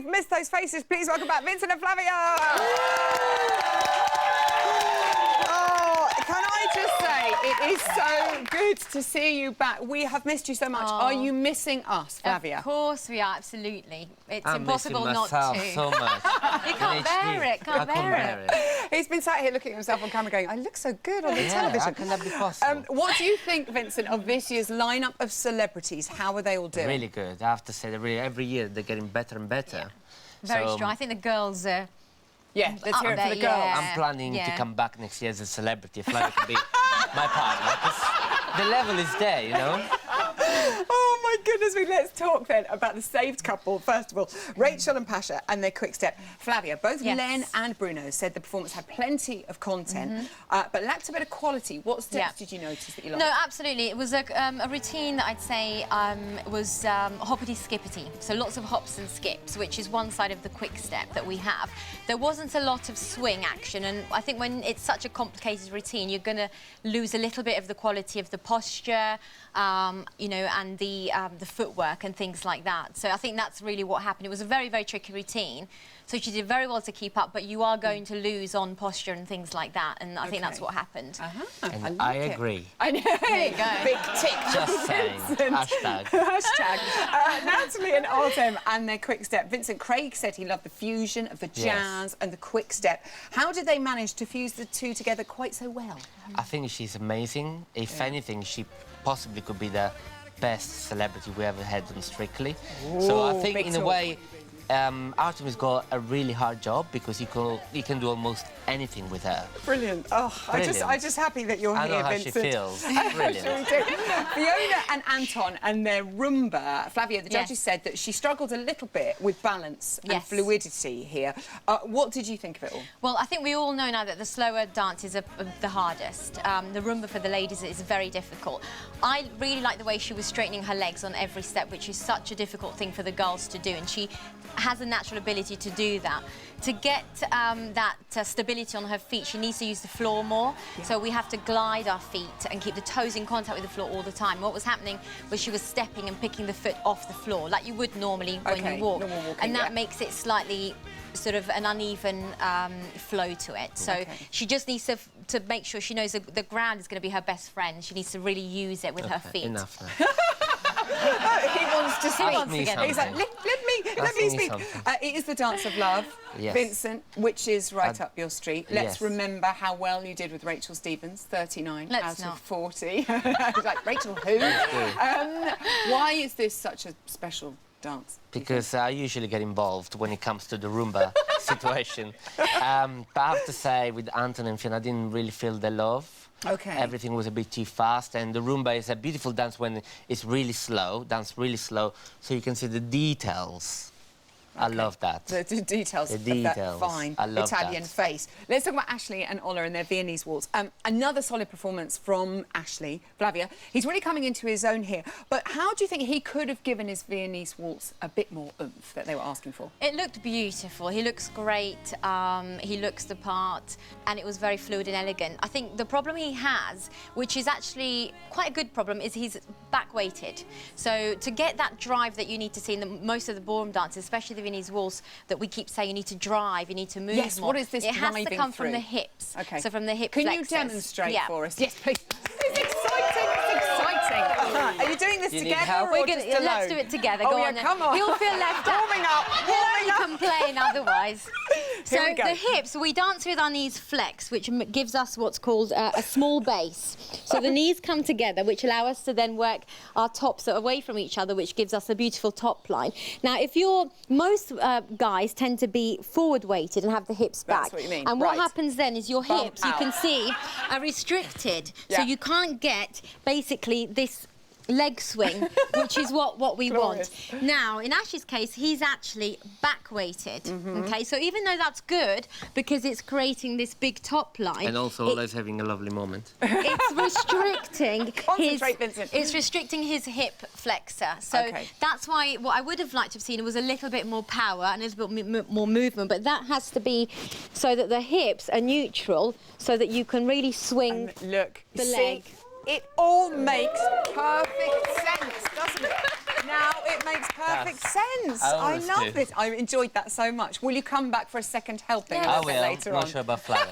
you've missed those faces, please welcome back Vincent and Flavia! Oh, can I just say, it is so good to see you back. We have missed you so much. Are you missing us, Flavia? Of course we are, absolutely. It's I'm impossible missing not myself to. so much. You can't bear it, can't bear it. He's been sat here looking at himself on camera going, I look so good on the Yeah, television. how can that be possible? What do you think, Vincent, of this year's lineup of celebrities? How are they all doing? Really good. I have to say that really every year they're getting better and better. Yeah. Very strong. I think the girls are... Yeah, let's hear it for the girls. I'm planning to come back next year as a celebrity. Flavia can be my partner, because the level is there, you know? Oh, my goodness me. Let's talk then about the saved couple. First of all, Rachel and Pasha and their quick step. Flavia, both Len and Bruno said the performance had plenty of content, but lacked a bit of quality. What steps did you notice that you liked? No, absolutely. It was a routine that I'd say was hoppity-skippity. So lots of hops and skips, which is one side of the quick step that we have. There wasn't a lot of swing action, and I think when it's such a complicated routine, you're going to lose a little bit of the quality of the posture, you know, and the footwork and things like that. So I think that's really what happened. It was a very, very tricky routine. So she did very well to keep up, but you are going to lose on posture and things like that, and I think that's what happened. And I agree. I know. There you go. Big tick. Just saying. Hashtag. Hashtag. Natalie and Artem and their quick step. Vincent Craig said he loved the fusion of the jazz and the quick step. How did they manage to fuse the two together quite so well? I think she's amazing. If anything, she possibly could be the best celebrity we ever had on Strictly. Ooh, so I think, in talk. a way, Artem has got a really hard job because he can do almost anything with her. Brilliant. Oh, Brilliant. I'm just happy that you're I here, know how Vincent. she feels. Brilliant. Sure we do. Fiona and Anton and their Rumba. Flavia, the judges said that she struggled a little bit with balance and fluidity here. What did you think of it all? Well, I think we all know now that the slower dances are the hardest. The Rumba for the ladies is very difficult. I really like the way she was straightening her legs on every step, which is such a difficult thing for the girls to do, and she has a natural ability to do that. To get that stability on her feet, she needs to use the floor more. So we have to glide our feet and keep the toes in contact with the floor all the time. What was happening was she was stepping and picking the foot off the floor, like you would normally when you walk. And that makes it slightly sort of an uneven flow to it. So she just needs to make sure she knows the ground is going to be her best friend. She needs to really use it with her feet. Enough now. He wants to speak. He's like, let me speak. It is the dance of love, Vincent, which is right up your street. Let's remember how well you did with Rachel Stevens, 39 out of 40. Like, Rachel who? Why is this such a special dance? Because I usually get involved when it comes to the Rumba situation. But I have to say, with Anton and Fiona, I didn't really feel the love. Everything was a bit too fast, and the Rumba is a beautiful dance when it's really slow, so you can see the details. I love that. The details of that fine Italian face. Let's talk about Ashley and Ola and their Viennese waltz. Another solid performance from Ashley. Flavia, he's really coming into his own here. But how do you think he could have given his Viennese waltz a bit more oomph that they were asking for? It looked beautiful. He looks great. He looks the part, and it was very fluid and elegant. I think the problem he has, which is actually quite a good problem, is he's back-weighted. So to get that drive that you need to see in most of the ballroom dances, especially the Viennese waltz, that we keep saying you need to drive, you need to move more. What is this driving through? It has to come from the hips. So from the hip Can flexors. you demonstrate for us? Yes, please. It's exciting, it's exciting. Are you doing this together or just alone? Let's do it together. Oh, Go yeah, on. come on. He'll feel left out. Warming up, He'll only complain otherwise. So Here we go. the hips, we dance with our knees flexed, which gives us what's called a small base. So the knees come together, which allow us to then work our tops away from each other, which gives us a beautiful top line. Now, most guys tend to be forward-weighted and have the hips back. That's what you mean. And what happens then is your hips, you can see, are restricted. So you can't get, basically, this leg swing, which is what we want. Now, in Ash's case, he's actually back-weighted, OK? So even though that's good, because it's creating this big top line... And also Ola's having a lovely moment. It's restricting Vincent. It's restricting his hip flexor. So that's why what I would have liked to have seen was a little bit more power and a little bit more movement, but that has to be so that the hips are neutral, so that you can really swing the leg. It all makes perfect sense, doesn't it? Now it makes perfect sense. I love it. I enjoyed that so much. Will you come back for a second helping a little bit later on? I'm not sure about Flavia.